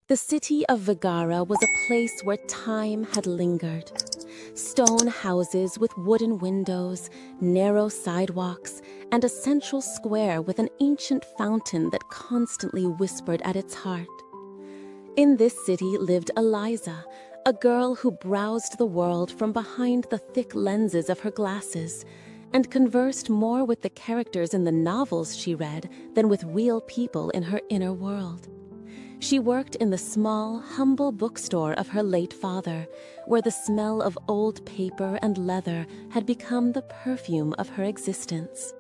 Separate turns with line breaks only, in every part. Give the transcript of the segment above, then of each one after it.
The city of Vigara was a place where time had lingered. Stone houses with wooden windows, narrow sidewalks, and a central square with an ancient fountain that constantly whispered at its heart. In this city lived Eliza, a girl who browsed the world from behind the thick lenses of her glasses and conversed more with the characters in the novels she read than with real people in her inner world. She worked in the small, humble bookstore of her late father, where the smell of old paper and leather had become the perfume of her existence.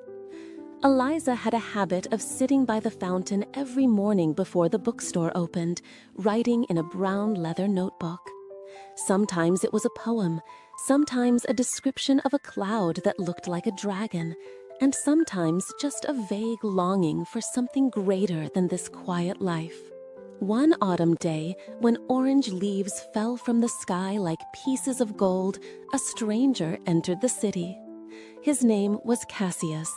Eliza had a habit of sitting by the fountain every morning before the bookstore opened, writing in a brown leather notebook. Sometimes it was a poem, sometimes a description of a cloud that looked like a dragon, and sometimes just a vague longing for something greater than this quiet life. One autumn day, when orange leaves fell from the sky like pieces of gold, a stranger entered the city. His name was Cassius,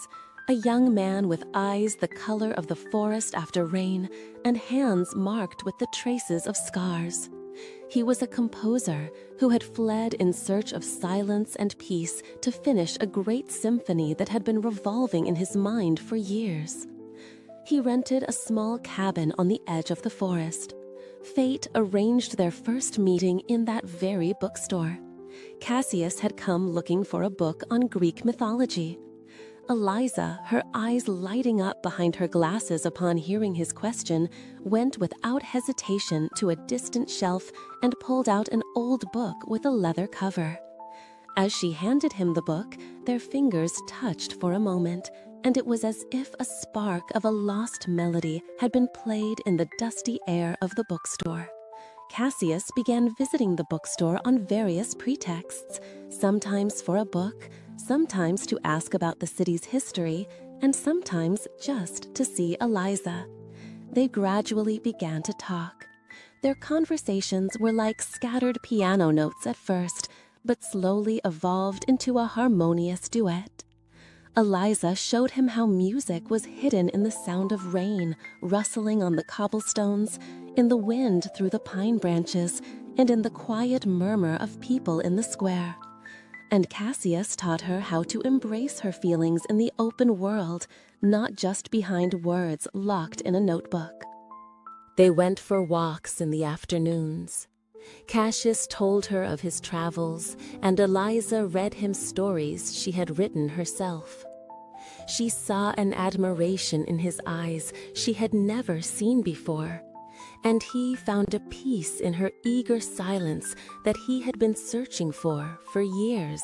a young man with eyes the color of the forest after rain and hands marked with the traces of scars. He was a composer who had fled in search of silence and peace to finish a great symphony that had been revolving in his mind for years. He rented a small cabin on the edge of the forest. Fate arranged their first meeting in that very bookstore. Cassius had come looking for a book on Greek mythology. Eliza, her eyes lighting up behind her glasses upon hearing his question, went without hesitation to a distant shelf and pulled out an old book with a leather cover. As she handed him the book, their fingers touched for a moment, and it was as if a spark of a lost melody had been played in the dusty air of the bookstore. Cassius began visiting the bookstore on various pretexts, sometimes for a book, sometimes to ask about the city's history, and sometimes just to see Eliza. They gradually began to talk. Their conversations were like scattered piano notes at first, but slowly evolved into a harmonious duet. Eliza showed him how music was hidden in the sound of rain rustling on the cobblestones, in the wind through the pine branches, and in the quiet murmur of people in the square. And Cassius taught her how to embrace her feelings in the open world, not just behind words locked in a notebook. They went for walks in the afternoons. Cassius told her of his travels, and Eliza read him stories she had written herself. She saw an admiration in his eyes she had never seen before, and he found a peace in her eager silence that he had been searching for years.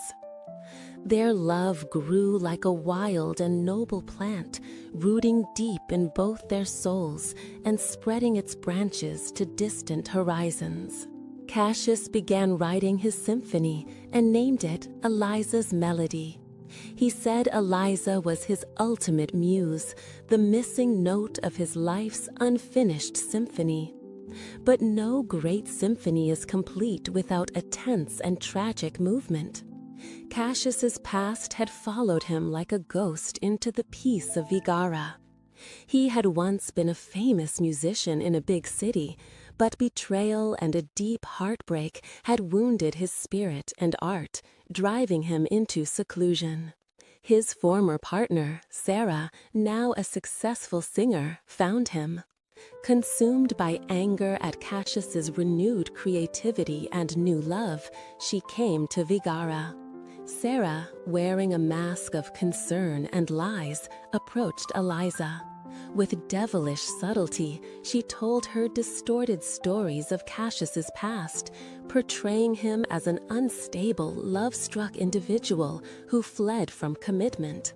Their love grew like a wild and noble plant, rooting deep in both their souls and spreading its branches to distant horizons. Cassius began writing his symphony and named it Eliza's Melody. He said Eliza was his ultimate muse, the missing note of his life's unfinished symphony. But no great symphony is complete without a tense and tragic movement. Cassius's past had followed him like a ghost into the peace of Vigara. He had once been a famous musician in a big city, but betrayal and a deep heartbreak had wounded his spirit and art, driving him into seclusion. His former partner, Sarah, now a successful singer, found him. Consumed by anger at Cassius's renewed creativity and new love, she came to Vigara. Sarah, wearing a mask of concern and lies, approached Eliza. With devilish subtlety, she told her distorted stories of Cassius's past, portraying him as an unstable, love-struck individual who fled from commitment.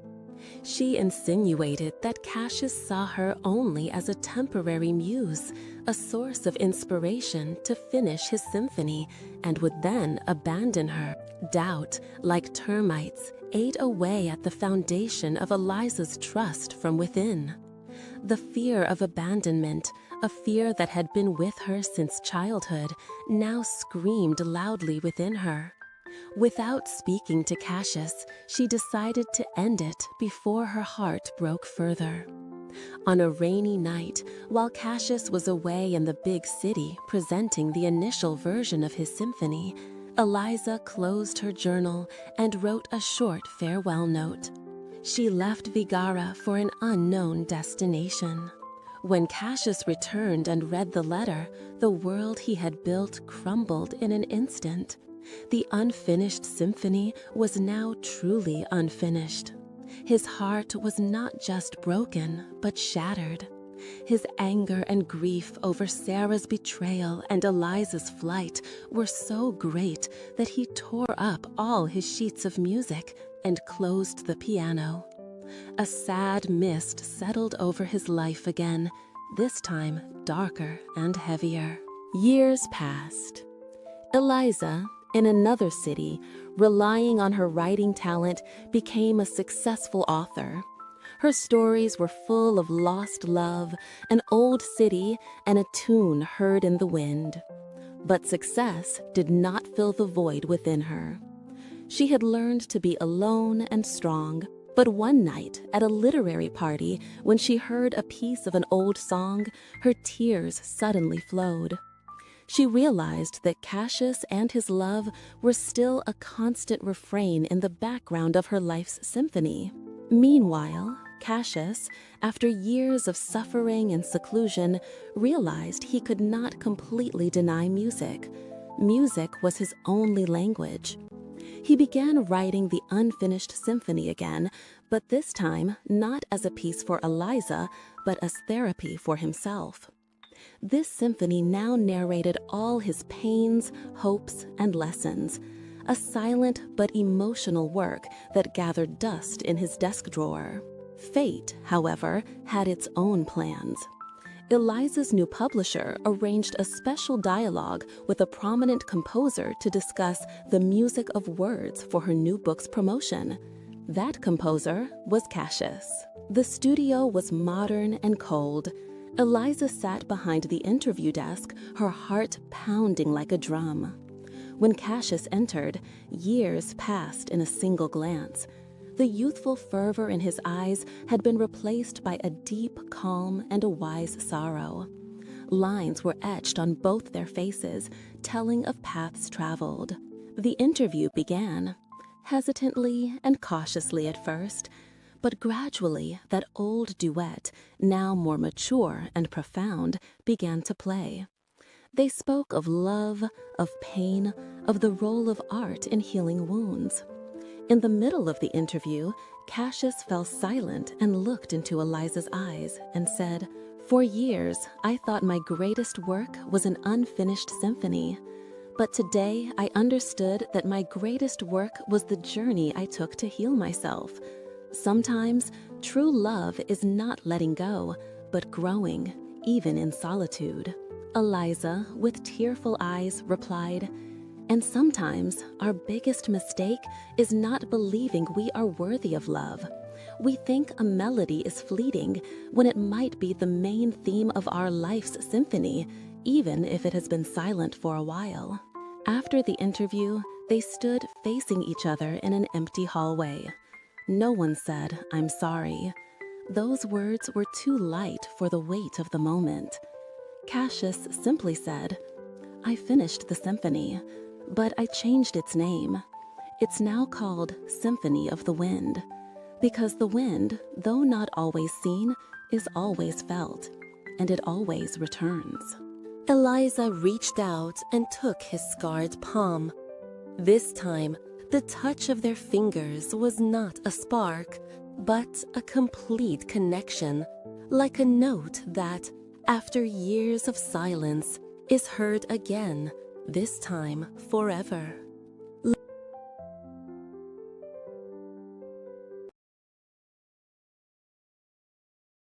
She insinuated that Cassius saw her only as a temporary muse, a source of inspiration to finish his symphony, and would then abandon her. Doubt, like termites, ate away at the foundation of Eliza's trust from within. The fear of abandonment, a fear that had been with her since childhood, now screamed loudly within her. Without speaking to Cassius, she decided to end it before her heart broke further. On a rainy night, while Cassius was away in the big city presenting the initial version of his symphony, Eliza closed her journal and wrote a short farewell note. She left Vigara for an unknown destination. When Cassius returned and read the letter, the world he had built crumbled in an instant. The unfinished symphony was now truly unfinished. His heart was not just broken, but shattered. His anger and grief over Sarah's betrayal and Eliza's flight were so great that he tore up all his sheets of music and closed the piano. A sad mist settled over his life again, this time darker and heavier. Years passed. Eliza, in another city, relying on her writing talent, became a successful author. Her stories were full of lost love, an old city, and a tune heard in the wind. But success did not fill the void within her. She had learned to be alone and strong, but one night at a literary party, when she heard a piece of an old song, her tears suddenly flowed. She realized that Cassius and his love were still a constant refrain in the background of her life's symphony. Meanwhile, Cassius, after years of suffering and seclusion, realized he could not completely deny music. Music was his only language. He began writing the unfinished symphony again, but this time not as a piece for Eliza, but as therapy for himself. This symphony now narrated all his pains, hopes, and lessons, a silent but emotional work that gathered dust in his desk drawer. Fate, however, had its own plans. Eliza's new publisher arranged a special dialogue with a prominent composer to discuss the music of words for her new book's promotion. That composer was Cassius. The studio was modern and cold. Eliza sat behind the interview desk, her heart pounding like a drum. When Cassius entered, years passed in a single glance. The youthful fervor in his eyes had been replaced by a deep calm and a wise sorrow. Lines were etched on both their faces, telling of paths traveled. The interview began, hesitantly and cautiously at first, but gradually that old duet, now more mature and profound, began to play. They spoke of love, of pain, of the role of art in healing wounds. In the middle of the interview, Cassius fell silent and looked into Eliza's eyes and said, "For years, I thought my greatest work was an unfinished symphony. But today, I understood that my greatest work was the journey I took to heal myself. Sometimes, true love is not letting go, but growing, even in solitude." Eliza, with tearful eyes, replied, "And sometimes our biggest mistake is not believing we are worthy of love. We think a melody is fleeting when it might be the main theme of our life's symphony, even if it has been silent for a while." After the interview, they stood facing each other in an empty hallway. No one said, "I'm sorry." Those words were too light for the weight of the moment. Cassius simply said, "I finished the symphony, but I changed its name. It's now called Symphony of the Wind, because the wind, though not always seen, is always felt, and it always returns." Eliza reached out and took his scarred palm. This time, the touch of their fingers was not a spark, but a complete connection, like a note that, after years of silence, is heard again, this time forever.